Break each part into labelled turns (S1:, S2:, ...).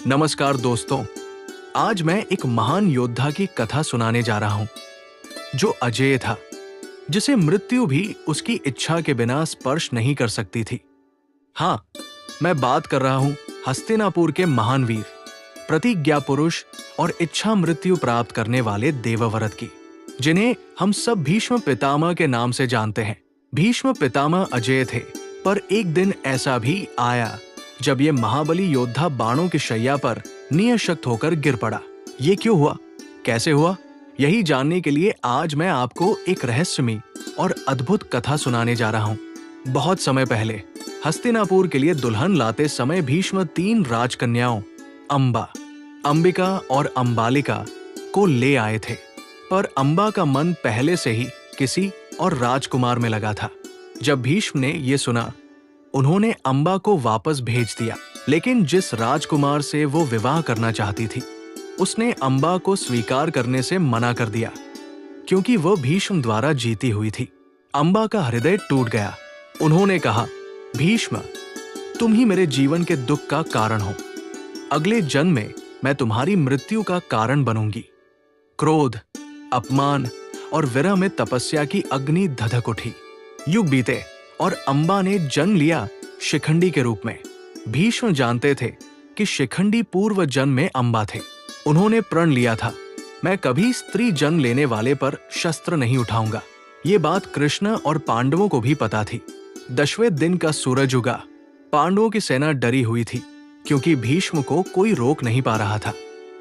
S1: नमस्कार दोस्तों, आज मैं एक महान योद्धा की कथा सुनाने जा रहा हूं जो अजेय था, जिसे मृत्यु भी उसकी इच्छा के बिना स्पर्श नहीं कर सकती थी। हाँ, मैं बात कर रहा हूं हस्तिनापुर के महान वीर, प्रतिज्ञा पुरुष और इच्छा मृत्यु प्राप्त करने वाले देवव्रत की, जिन्हें हम सब भीष्म पितामह के नाम से जानते हैं। भीष्म पितामह अजेय थे, पर एक दिन ऐसा भी आया जब ये महाबली योद्धा बाणों की शैया पर नियशक्त होकर गिर पड़ा। ये क्यों हुआ, कैसे हुआ, यही जानने के लिए आज मैं आपको एक रहस्यमयी और अद्भुत कथा सुनाने जा रहा हूँ। बहुत समय पहले हस्तिनापुर के लिए दुल्हन लाते समय भीष्म 3 राजकन्याओं अंबा, अंबिका और अंबालिका को ले आए थे, पर अंबा का मन पहले से ही किसी और राजकुमार में लगा था। जब भीष्म ने ये सुना, उन्होंने अंबा को वापस भेज दिया, लेकिन जिस राजकुमार से वो विवाह करना चाहती थी, उसने अंबा को स्वीकार करने से मना कर दिया, क्योंकि वह भीष्म द्वारा जीती हुई थी। अंबा का हृदय टूट गया। उन्होंने कहा, भीष्म, तुम ही मेरे जीवन के दुख का कारण हो। अगले जन्म में मैं तुम्हारी मृत्यु का कारण बनूंगी। क्रोध, अपमान और विरह में तपस्या की अग्नि धधक उठी। युग बीते और अंबा ने जन्म लिया शिखंडी के रूप में। भीष्म जानते थे कि शिखंडी पूर्व जन्म में अंबा थे। उन्होंने प्रण लिया था, मैं कभी स्त्री जन्म लेने वाले पर शस्त्र नहीं उठाऊंगा। ये बात कृष्ण और पांडवों को भी पता थी। 10वें दिन का सूरज उगा। पांडवों की सेना डरी हुई थी, क्योंकि भीष्म को कोई रोक नहीं पा रहा था।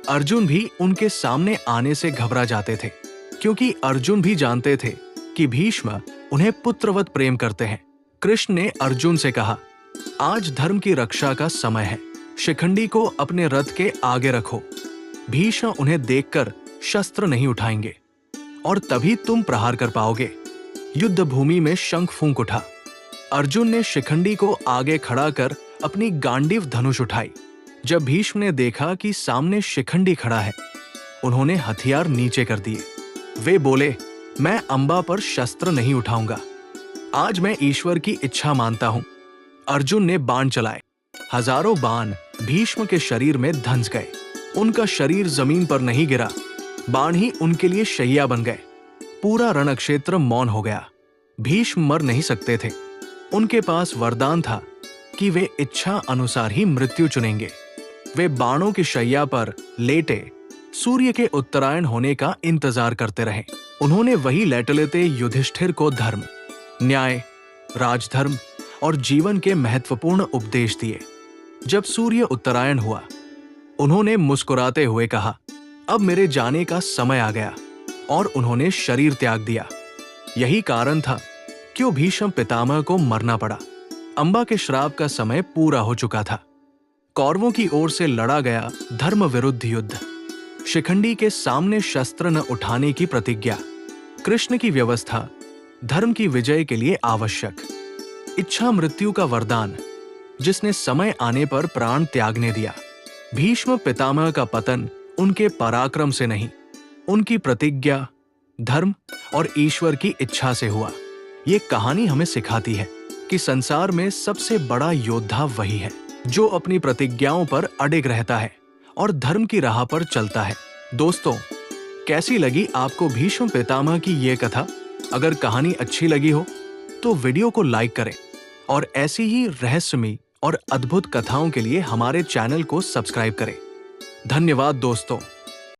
S1: अर्जुन भी उनके सामने आने से घबरा जाते थे, क्योंकि अर्जुन भी जानते थे कि भीष्म उन्हें पुत्रवत प्रेम करते हैं। कृष्ण ने अर्जुन से कहा, आज धर्म की रक्षा का समय है। शिखंडी को अपने रथ के आगे रखो। भीष्म उन्हें देखकर शस्त्र नहीं उठाएंगे और तभी तुम प्रहार कर पाओगे। युद्ध भूमि में शंख फूंक उठा। अर्जुन ने शिखंडी को आगे खड़ा कर अपनी गांडीव धनुष उठाई। जब भीष्म ने देखा कि सामने शिखंडी खड़ा है, उन्होंने हथियार नीचे कर दिए। वे बोले, मैं अंबा पर शस्त्र नहीं उठाऊंगा। आज मैं ईश्वर की इच्छा मानता हूं। अर्जुन ने बाण चलाए। हजारों बाण भीष्म के शरीर में धंस गए। उनका शरीर जमीन पर नहीं गिरा, बाण ही उनके लिए शैया बन गए। पूरा रणक्षेत्र मौन हो गया। भीष्म मर नहीं सकते थे। उनके पास वरदान था कि वे इच्छा अनुसार ही मृत्यु चुनेंगे। वे बाणों की शैया पर लेटे सूर्य के उत्तरायण होने का इंतजार करते रहे। उन्होंने वही लेटे-लेटे युधिष्ठिर को धर्म, न्याय, राजधर्म और जीवन के महत्वपूर्ण उपदेश दिए। जब सूर्य उत्तरायण हुआ, उन्होंने मुस्कुराते हुए कहा, अब मेरे जाने का समय आ गया, और उन्होंने शरीर त्याग दिया। यही कारण था क्यों भीष्म पितामह को मरना पड़ा। अंबा के श्राप का समय पूरा हो चुका था। कौरवों की ओर से लड़ा गया धर्म विरुद्ध युद्ध, शिखंडी के सामने शस्त्र न उठाने की प्रतिज्ञा, कृष्ण की व्यवस्था, धर्म की विजय के लिए आवश्यक, इच्छा मृत्यु का वरदान, जिसने समय आने पर प्राण त्यागने दिया। भीष्म पितामह का पतन उनके पराक्रम से नहीं, उनकी प्रतिज्ञा, धर्म और ईश्वर की इच्छा से हुआ। ये कहानी हमें सिखाती है कि संसार में सबसे बड़ा योद्धा वही है जो अपनी प्रतिज्ञाओं पर अडिग रहता है और धर्म की राह पर चलता है। दोस्तों, कैसी लगी आपको भीष्म पितामह की ये कथा? अगर कहानी अच्छी लगी हो तो वीडियो को लाइक करें और ऐसी ही रहस्यमयी और अद्भुत कथाओं के लिए हमारे चैनल को सब्सक्राइब करें। धन्यवाद दोस्तों।